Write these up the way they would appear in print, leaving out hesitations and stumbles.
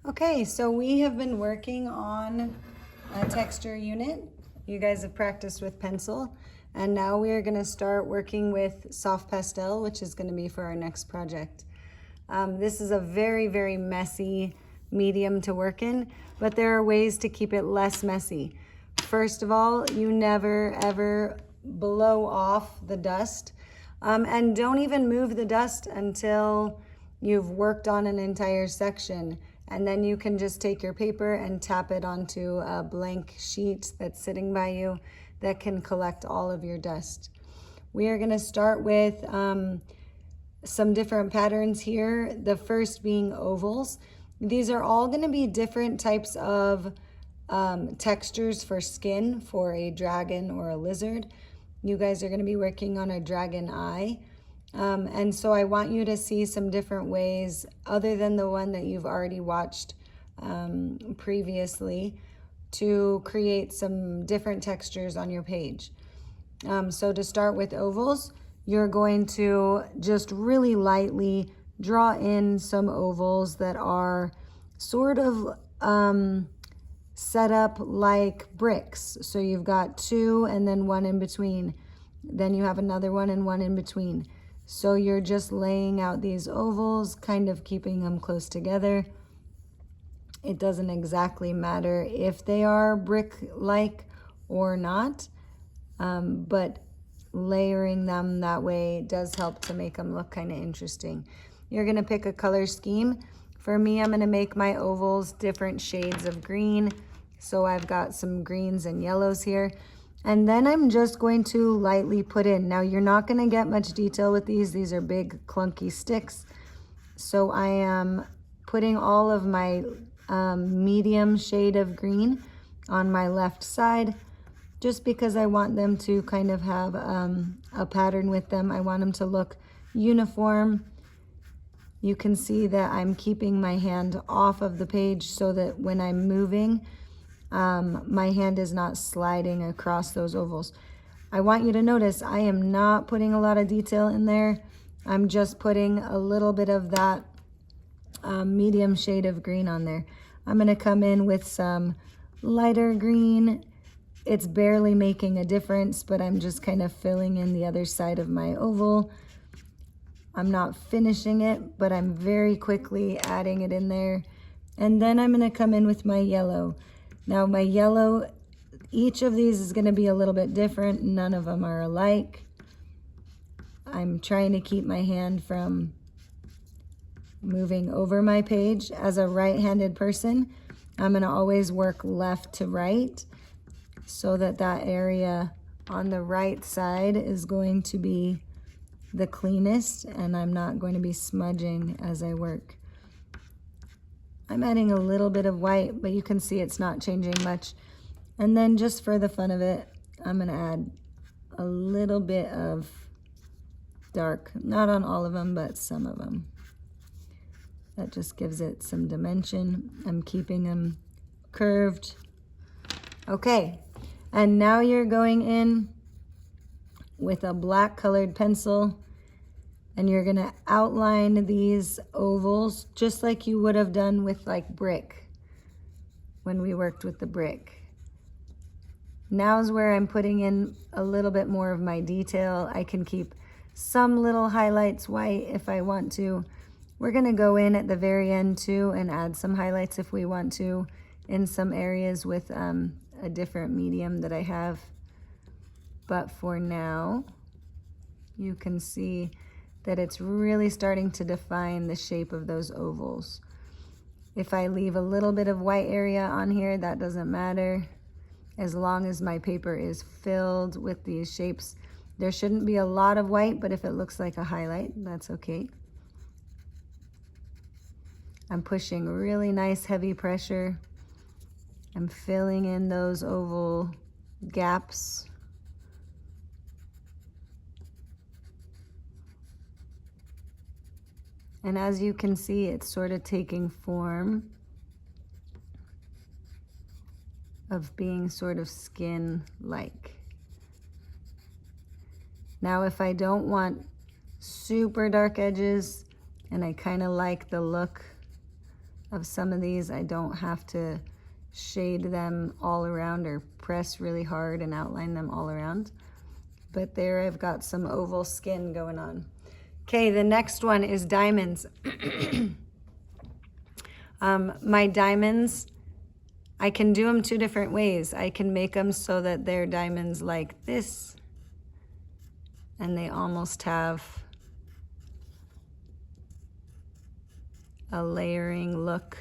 Okay, so we have been working on a texture unit. You guys have practiced with pencil, and now we are going to start working with soft pastel, which is going to be for our next project. This is a very, very messy medium to work in, but there are ways to keep it less messy. First of all, you never ever blow off the dust, and don't even move the dust until you've worked on an entire section. And then you can just take your paper and tap it onto a blank sheet that's sitting by you that can collect all of your dust. We are going to start with some different patterns here. The first being ovals. These are all going to be different types of textures for skin for a dragon or a lizard. You guys are going to be working on a dragon eye. And so I want you to see some different ways other than the one that you've already watched previously to create some different textures on your page. So to start with ovals, you're going to just really lightly draw in some ovals that are sort of set up like bricks. So you've got two and then one in between. Then you have another one and one in between. So you're just laying out these ovals, kind of keeping them close together. It doesn't exactly matter if they are brick-like or not, but layering them that way does help to make them look kind of interesting. You're gonna pick a color scheme. For me, I'm gonna make my ovals different shades of green. So I've got some greens and yellows here. And then I'm just going to lightly put in. Now you're not gonna get much detail with these. These are big clunky sticks. So I am putting all of my medium shade of green on my left side, just because I want them to kind of have a pattern with them. I want them to look uniform. You can see that I'm keeping my hand off of the page so that when I'm moving, my hand is not sliding across those ovals. I want you to notice I am not putting a lot of detail in there. I'm just putting a little bit of that medium shade of green on there. I'm gonna come in with some lighter green. It's barely making a difference, but I'm just kind of filling in the other side of my oval. I'm not finishing it, but I'm very quickly adding it in there. And then I'm gonna come in with my yellow. Now my yellow, each of these is gonna be a little bit different. None of them are alike. I'm trying to keep my hand from moving over my page. As a right-handed person, I'm gonna always work left to right so that that area on the right side is going to be the cleanest, and I'm not going to be smudging as I work. I'm adding a little bit of white, but you can see it's not changing much. And then just for the fun of it, I'm gonna add a little bit of dark, not on all of them, but some of them. That just gives it some dimension. I'm keeping them curved. Okay, and now you're going in with a black colored pencil, and you're gonna outline these ovals just like you would have done with like brick when we worked with the brick. Now's where I'm putting in a little bit more of my detail. I can keep some little highlights white if I want to. We're gonna go in at the very end too and add some highlights if we want to in some areas with a different medium that I have. But for now, you can see that it's really starting to define the shape of those ovals. If I leave a little bit of white area on here, that doesn't matter. As long as my paper is filled with these shapes, there shouldn't be a lot of white, but if it looks like a highlight, that's okay. I'm pushing really nice heavy pressure. I'm filling in those oval gaps. And as you can see, it's sort of taking form of being sort of skin-like. Now, if I don't want super dark edges and I kind of like the look of some of these. I don't have to shade them all around or press really hard and outline them all around. But there I've got some oval skin going on. Okay, the next one is diamonds. My diamonds, I can do them two different ways. I can make them so that they're diamonds like this, and they almost have a layering look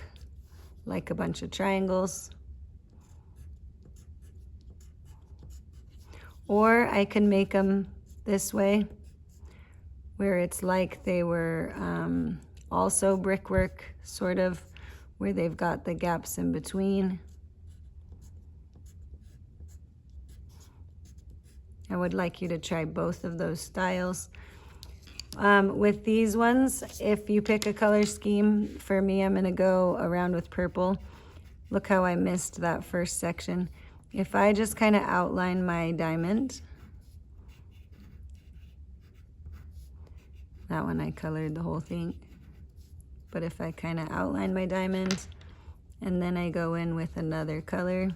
like a bunch of triangles. Or I can make them this way, where it's like they were also brickwork, sort of, where they've got the gaps in between. I would like you to try both of those styles. With these ones, if you pick a color scheme, for me, I'm gonna go around with purple. Look how I missed that first section. If I just kind of outline my diamond, that one I colored the whole thing, but if I kind of outline my diamond and then I go in with another color,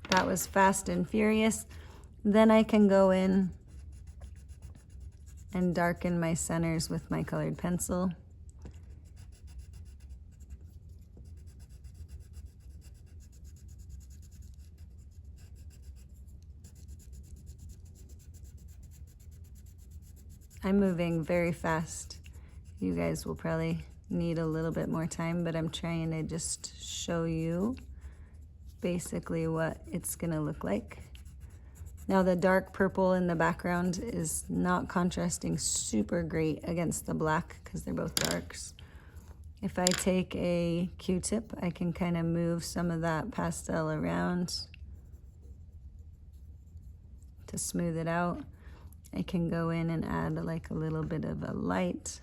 that was fast and furious. Then I can go in and darken my centers with my colored pencil. I'm moving very fast. You guys will probably need a little bit more time, but I'm trying to just show you basically what it's gonna look like. Now the dark purple in the background is not contrasting super great against the black because they're both darks. If I take a Q-tip, I can kind of move some of that pastel around to smooth it out. I can go in and add like a little bit of a light.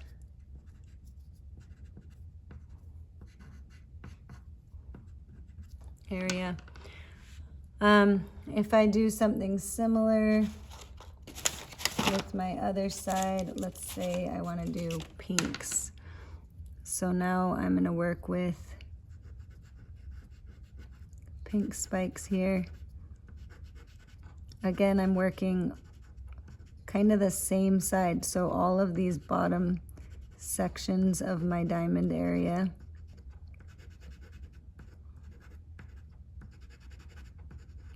Area. If I do something similar with my other side, let's say I want to do pinks. So now I'm going to work with pink spikes here. Again, I'm working kind of the same side, so all of these bottom sections of my diamond area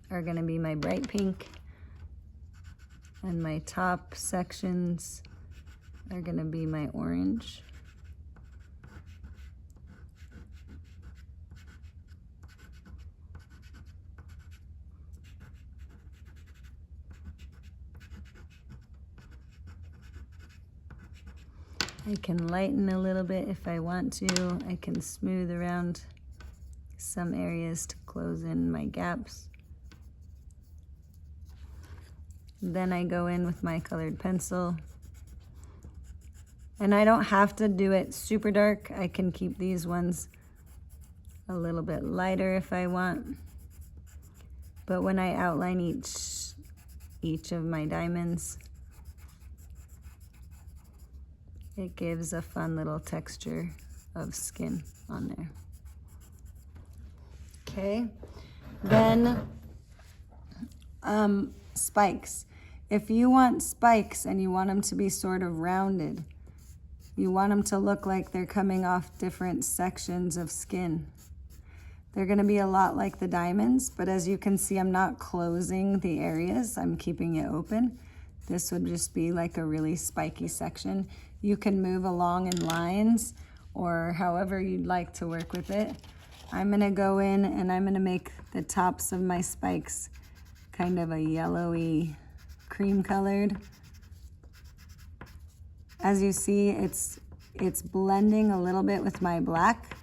are going to be my bright pink, and my top sections are going to be my orange. I can lighten a little bit if I want to. I can smooth around some areas to close in my gaps. Then I go in with my colored pencil. And I don't have to do it super dark. I can keep these ones a little bit lighter if I want. But when I outline each of my diamonds, it gives a fun little texture of skin on there. Okay, then spikes. If you want spikes and you want them to be sort of rounded, you want them to look like they're coming off different sections of skin. They're gonna be a lot like the diamonds, but as you can see, I'm not closing the areas, I'm keeping it open. This would just be like a really spiky section. You can move along in lines or however you'd like to work with it. I'm gonna go in and I'm gonna make the tops of my spikes kind of a yellowy cream colored. As you see, it's blending a little bit with my black.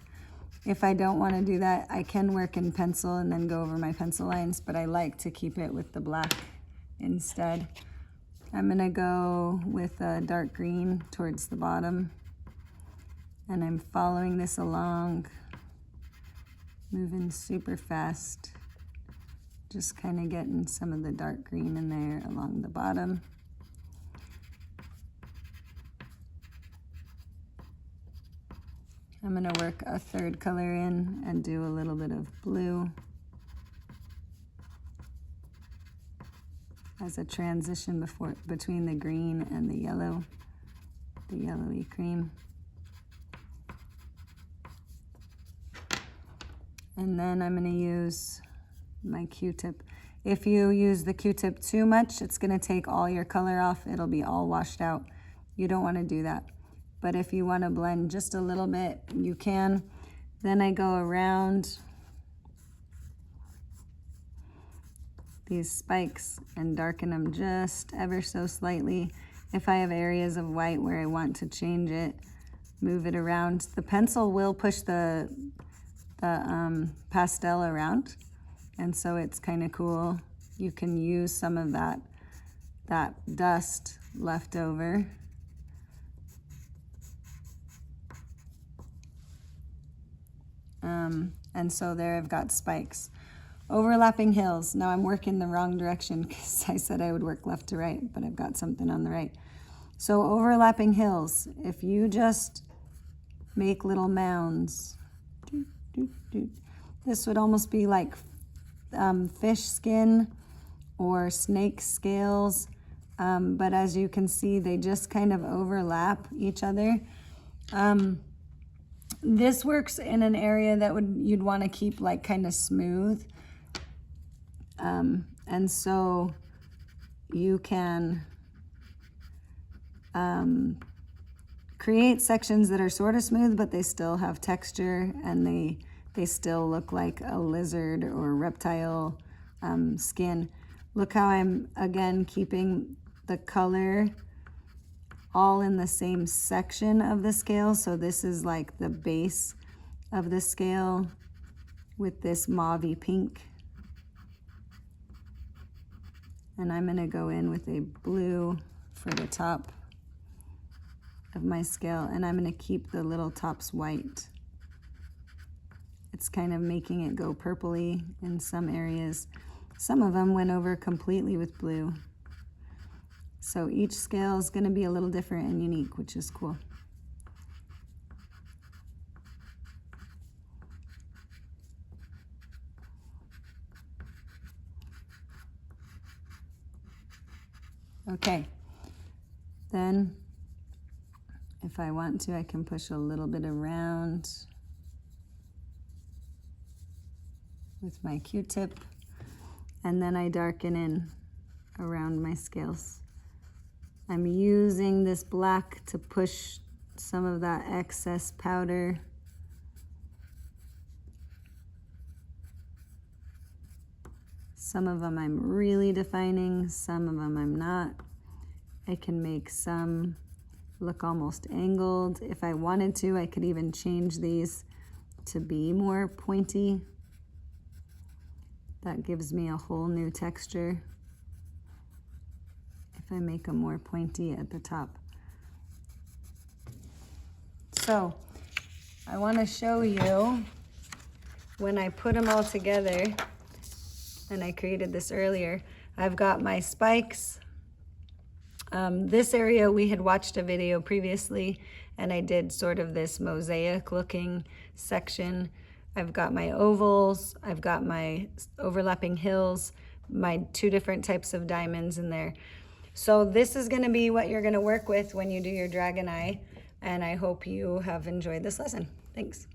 If I don't want to do that, I can work in pencil and then go over my pencil lines, but I like to keep it with the black instead. I'm gonna go with a dark green towards the bottom, and I'm following this along, moving super fast, Just kind of getting some of the dark green in there along the bottom. I'm going to work a third color in and do a little bit of blue as a transition between the green and the yellowy cream. And then I'm going to use my Q-tip. If you use the Q-tip too much, it's going to take all your color off. It'll be all washed out. You don't want to do that. But if you want to blend just a little bit, you can. Then I go around these spikes and darken them just ever so slightly. If I have areas of white where I want to change it, move it around. The pencil will push the pastel around, and so it's kind of cool. You can use some of that dust left over. And so there I've got spikes. Overlapping hills. Now I'm working the wrong direction because I said I would work left to right, but I've got something on the right. So overlapping hills, if you just make little mounds, this would almost be like fish skin or snake scales, but as you can see, they just kind of overlap each other. This works in an area that you'd want to keep like kind of smooth. And so you can create sections that are sort of smooth, but they still have texture, and they still look like a lizard or reptile skin. Look how I'm, again, keeping the color all in the same section of the scale. So this is like the base of the scale with this mauvey pink. And I'm going to go in with a blue for the top of my scale, and I'm going to keep the little tops white. It's kind of making it go purpley in some areas. Some of them went over completely with blue. So each scale is going to be a little different and unique, which is cool. Okay, then if I want to, I can push a little bit around with my Q-tip, and then I darken in around my scales. I'm using this black to push some of that excess powder. Some of them I'm really defining, some of them I'm not. I can make some look almost angled. If I wanted to, I could even change these to be more pointy. That gives me a whole new texture if I make them more pointy at the top. So I want to show you when I put them all together, and I created this earlier. I've got my spikes. This area we had watched a video previously, and I did sort of this mosaic looking section. I've got my ovals, I've got my overlapping hills, my two different types of diamonds in there. So this is gonna be what you're gonna work with when you do your dragon eye, and I hope you have enjoyed this lesson. Thanks.